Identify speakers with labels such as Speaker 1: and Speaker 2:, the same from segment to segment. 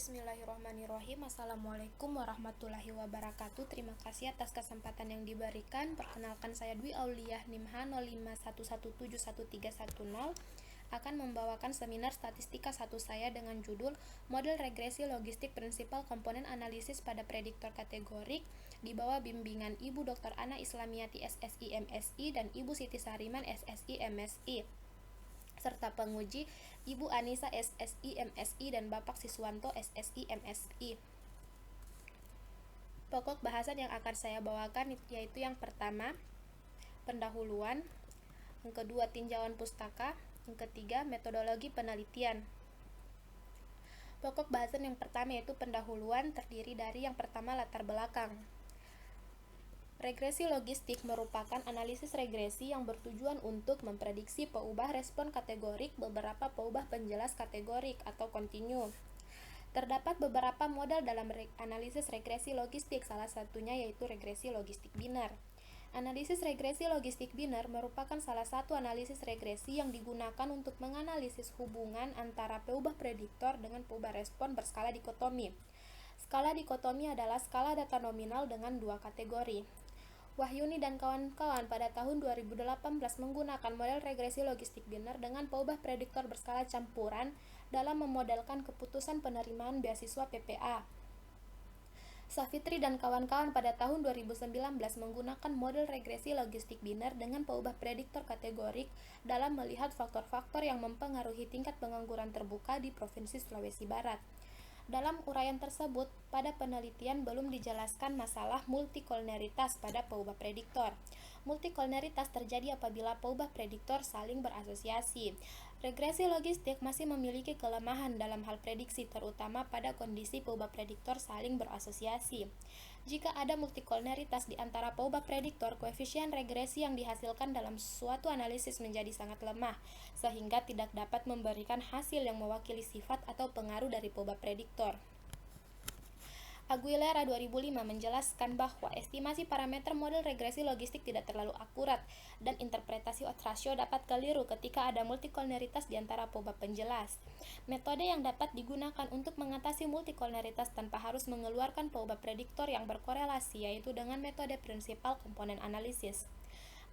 Speaker 1: Bismillahirrahmanirrahim. Assalamualaikum warahmatullahi wabarakatuh. Terima kasih atas kesempatan yang diberikan. Perkenalkan, saya Dwi Auliah NIMHA 0511711310 akan membawakan seminar statistika 1 saya dengan judul Model Regresi Logistik Prinsipal Komponen Analisis pada Prediktor Kategorik di bawah bimbingan Ibu Dr. Ana Islamiyati SSI MSI dan Ibu Siti Sariman SSI MSI, serta penguji Ibu Anissa SSI MSI dan Bapak Siswanto SSI MSI. Pokok bahasan yang akan saya bawakan yaitu yang pertama, pendahuluan, yang kedua, tinjauan pustaka, yang ketiga, metodologi penelitian. Pokok bahasan yang pertama yaitu pendahuluan, terdiri dari yang pertama, latar belakang. Regresi logistik merupakan analisis regresi yang bertujuan untuk memprediksi peubah respon kategorik beberapa peubah penjelas kategorik atau kontinu. Terdapat beberapa model dalam analisis regresi logistik, salah satunya yaitu regresi logistik biner. Analisis regresi logistik biner merupakan salah satu analisis regresi yang digunakan untuk menganalisis hubungan antara peubah prediktor dengan peubah respon berskala dikotomi. Skala dikotomi adalah skala data nominal dengan dua kategori. Wahyuni dan kawan-kawan pada tahun 2018 menggunakan model regresi logistik biner dengan peubah prediktor berskala campuran dalam memodelkan keputusan penerimaan beasiswa PPA. Safitri dan kawan-kawan pada tahun 2019 menggunakan model regresi logistik biner dengan peubah prediktor kategorik dalam melihat faktor-faktor yang mempengaruhi tingkat pengangguran terbuka di Provinsi Sulawesi Barat. Dalam uraian tersebut, pada penelitian belum dijelaskan masalah multikolneritas pada peubah prediktor. Multikolneritas terjadi apabila peubah prediktor saling berasosiasi. Regresi logistik masih memiliki kelemahan dalam hal prediksi, terutama pada kondisi peubah prediktor saling berasosiasi. Jika ada multikolneritas di antara peubah prediktor, koefisien regresi yang dihasilkan dalam suatu analisis menjadi sangat lemah, sehingga tidak dapat memberikan hasil yang mewakili sifat atau pengaruh dari peubah prediktor. Aguilera 2005 menjelaskan bahwa estimasi parameter model regresi logistik tidak terlalu akurat dan interpretasi odds ratio dapat keliru ketika ada multikolneritas di antara peubah penjelas. Metode yang dapat digunakan untuk mengatasi multikolneritas tanpa harus mengeluarkan peubah prediktor yang berkorelasi yaitu dengan metode prinsipal komponen analisis.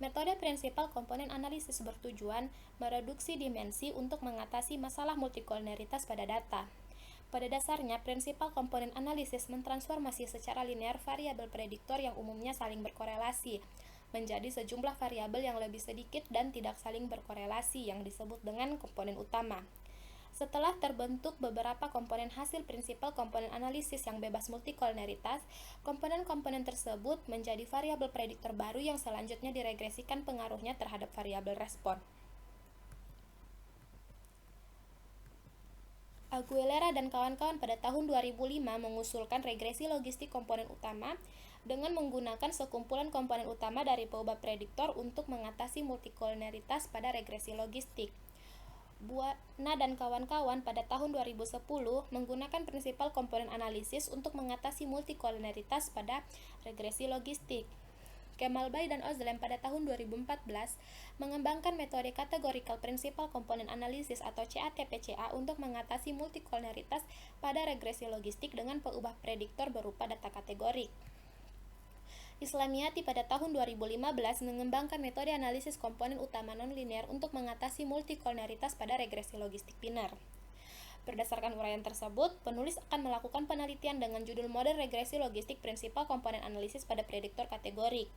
Speaker 1: Metode prinsipal komponen analisis bertujuan mereduksi dimensi untuk mengatasi masalah multikolneritas pada data. Pada dasarnya, prinsipal komponen analisis mentransformasi secara linear variabel prediktor yang umumnya saling berkorelasi menjadi sejumlah variabel yang lebih sedikit dan tidak saling berkorelasi yang disebut dengan komponen utama. Setelah terbentuk beberapa komponen hasil prinsipal komponen analisis yang bebas multikolneritas, komponen-komponen tersebut menjadi variabel prediktor baru yang selanjutnya diregresikan pengaruhnya terhadap variabel respon. Aguilera dan kawan-kawan pada tahun 2005 mengusulkan regresi logistik komponen utama dengan menggunakan sekumpulan komponen utama dari peubah prediktor untuk mengatasi multikolneritas pada regresi logistik. Buana dan kawan-kawan pada tahun 2010 menggunakan prinsipal komponen analisis untuk mengatasi multikolneritas pada regresi logistik. Kemalbay dan Ozlem pada tahun 2014 mengembangkan metode kategorikal prinsipal komponen analisis atau CATPCA untuk mengatasi multikolneritas pada regresi logistik dengan peubah prediktor berupa data kategorik. Islamiyati pada tahun 2015 mengembangkan metode analisis komponen utama nonlinear untuk mengatasi multikolneritas pada regresi logistik biner. Berdasarkan uraian tersebut, penulis akan melakukan penelitian dengan judul model regresi logistik prinsipal komponen analisis pada prediktor kategorik.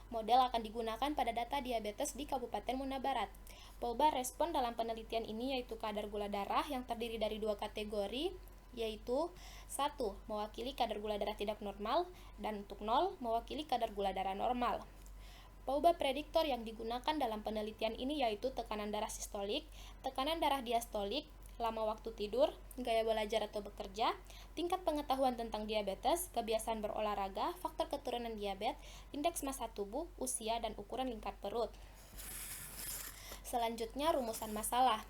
Speaker 1: Model akan digunakan pada data diabetes di Kabupaten Muna Barat. Peubah respon dalam penelitian ini yaitu kadar gula darah yang terdiri dari dua kategori, yaitu 1. Mewakili kadar gula darah tidak normal, dan untuk 0 mewakili kadar gula darah normal. Peubah prediktor yang digunakan dalam penelitian ini yaitu tekanan darah sistolik, tekanan darah diastolik, lama waktu tidur, gaya belajar atau bekerja, tingkat pengetahuan tentang diabetes, kebiasaan berolahraga, faktor keturunan diabetes, indeks massa tubuh, usia, dan ukuran lingkar perut. Selanjutnya, rumusan masalah.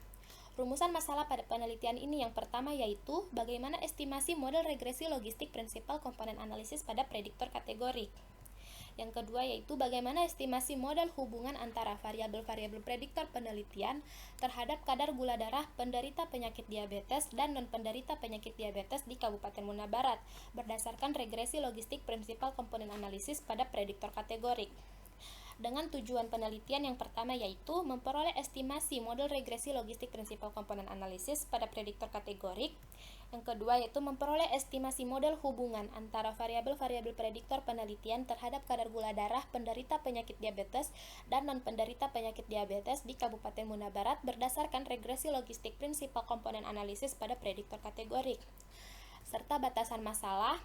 Speaker 1: Rumusan masalah pada penelitian ini yang pertama yaitu bagaimana estimasi model regresi logistik prinsipal komponen analisis pada prediktor kategorik. Yang kedua yaitu bagaimana estimasi model hubungan antara variabel-variabel prediktor penelitian terhadap kadar gula darah penderita penyakit diabetes dan non-penderita penyakit diabetes di Kabupaten Muna Barat berdasarkan regresi logistik prinsipal komponen analisis pada prediktor kategorik. Dengan tujuan penelitian yang pertama yaitu memperoleh estimasi model regresi logistik prinsipal komponen analisis pada prediktor kategorik. Yang kedua yaitu memperoleh estimasi model hubungan antara variabel-variabel prediktor penelitian terhadap kadar gula darah penderita penyakit diabetes dan non-penderita penyakit diabetes di Kabupaten Muna Barat berdasarkan regresi logistik prinsipal komponen analisis pada prediktor kategorik. Serta batasan masalah.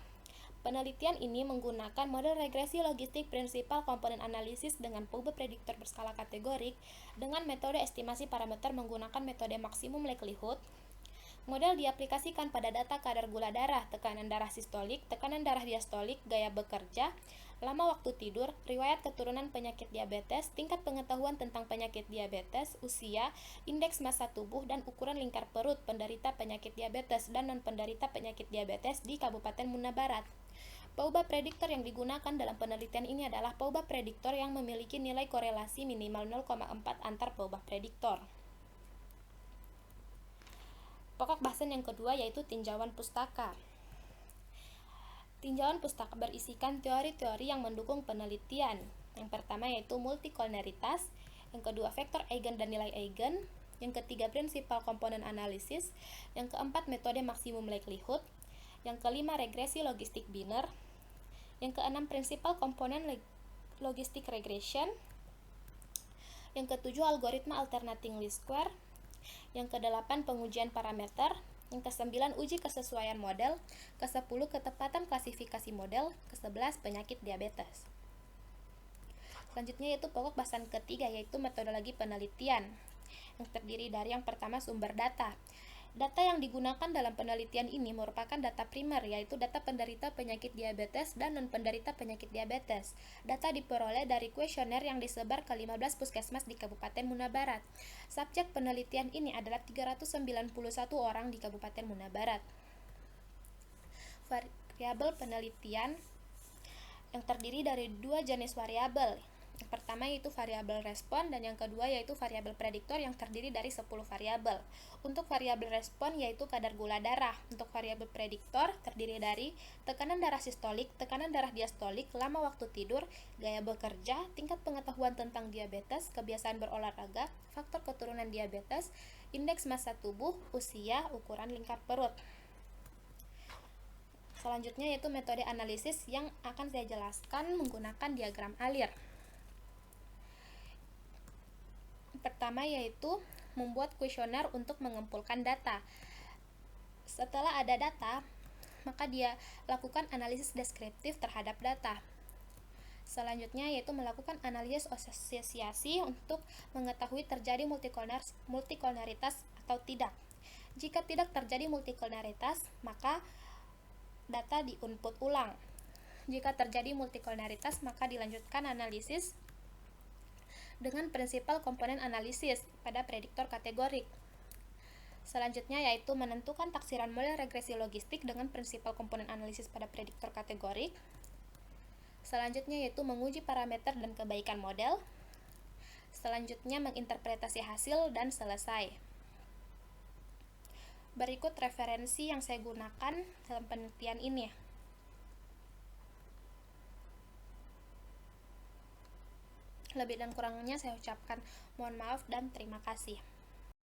Speaker 1: Penelitian ini menggunakan model regresi logistik prinsipal komponen analisis dengan POUBA prediktor berskala kategorik dengan metode estimasi parameter menggunakan metode maksimum likelihood. Model diaplikasikan pada data kadar gula darah, tekanan darah sistolik, tekanan darah diastolik, gaya bekerja, lama waktu tidur, riwayat keturunan penyakit diabetes, tingkat pengetahuan tentang penyakit diabetes, usia, indeks massa tubuh, dan ukuran lingkar perut penderita penyakit diabetes dan non-penderita penyakit diabetes di Kabupaten Muna Barat. POUBA prediktor yang digunakan dalam penelitian ini adalah POUBA prediktor yang memiliki nilai korelasi minimal 0,4 antar POUBA prediktor. Pokok bahasan yang kedua yaitu tinjauan pustaka. Tinjauan pustaka berisikan teori-teori yang mendukung penelitian. Yang pertama yaitu multikolneritas, yang kedua vektor eigen dan nilai eigen, yang ketiga prinsipal komponen analisis, yang keempat metode maksimum likelihood, yang kelima regresi logistik biner, yang keenam prinsipal komponen logistik regression, yang ketujuh algoritma alternating least square, yang kedelapan pengujian parameter, yang kesembilan uji kesesuaian model, kesepuluh ketepatan klasifikasi model, kesebelas penyakit diabetes. Selanjutnya yaitu pokok bahasan ketiga yaitu metodologi penelitian, yang terdiri dari yang pertama sumber data. Data yang digunakan dalam penelitian ini merupakan data primer, yaitu data penderita penyakit diabetes dan non-penderita penyakit diabetes. Data diperoleh dari kuesioner yang disebar ke 15 puskesmas di Kabupaten Muna Barat. Subjek penelitian ini adalah 391 orang di Kabupaten Muna Barat. Variabel penelitian yang terdiri dari dua jenis variabel. Yang pertama yaitu variabel respon dan yang kedua yaitu variabel prediktor yang terdiri dari 10 variabel. Untuk variabel respon yaitu kadar gula darah. Untuk variabel prediktor terdiri dari tekanan darah sistolik, tekanan darah diastolik, lama waktu tidur, gaya bekerja, tingkat pengetahuan tentang diabetes, kebiasaan berolahraga, faktor keturunan diabetes, indeks massa tubuh, usia, ukuran lingkar perut. Selanjutnya yaitu metode analisis yang akan saya jelaskan menggunakan diagram alir. Pertama yaitu membuat kuesioner untuk mengumpulkan data. Setelah ada data, maka dia lakukan analisis deskriptif terhadap data. Selanjutnya yaitu melakukan analisis asosiasi untuk mengetahui terjadi multikolneritas atau tidak. Jika tidak terjadi multikolneritas, maka data di-input ulang. Jika terjadi multikolneritas, maka dilanjutkan analisis dengan prinsipal komponen analisis pada prediktor kategorik. Selanjutnya yaitu menentukan taksiran model regresi logistik dengan prinsipal komponen analisis pada prediktor kategorik. Selanjutnya yaitu menguji parameter dan kebaikan model. Selanjutnya menginterpretasi hasil dan selesai. Berikut referensi yang saya gunakan dalam penelitian ini. Lebih dan kurangnya saya ucapkan mohon maaf dan terima kasih.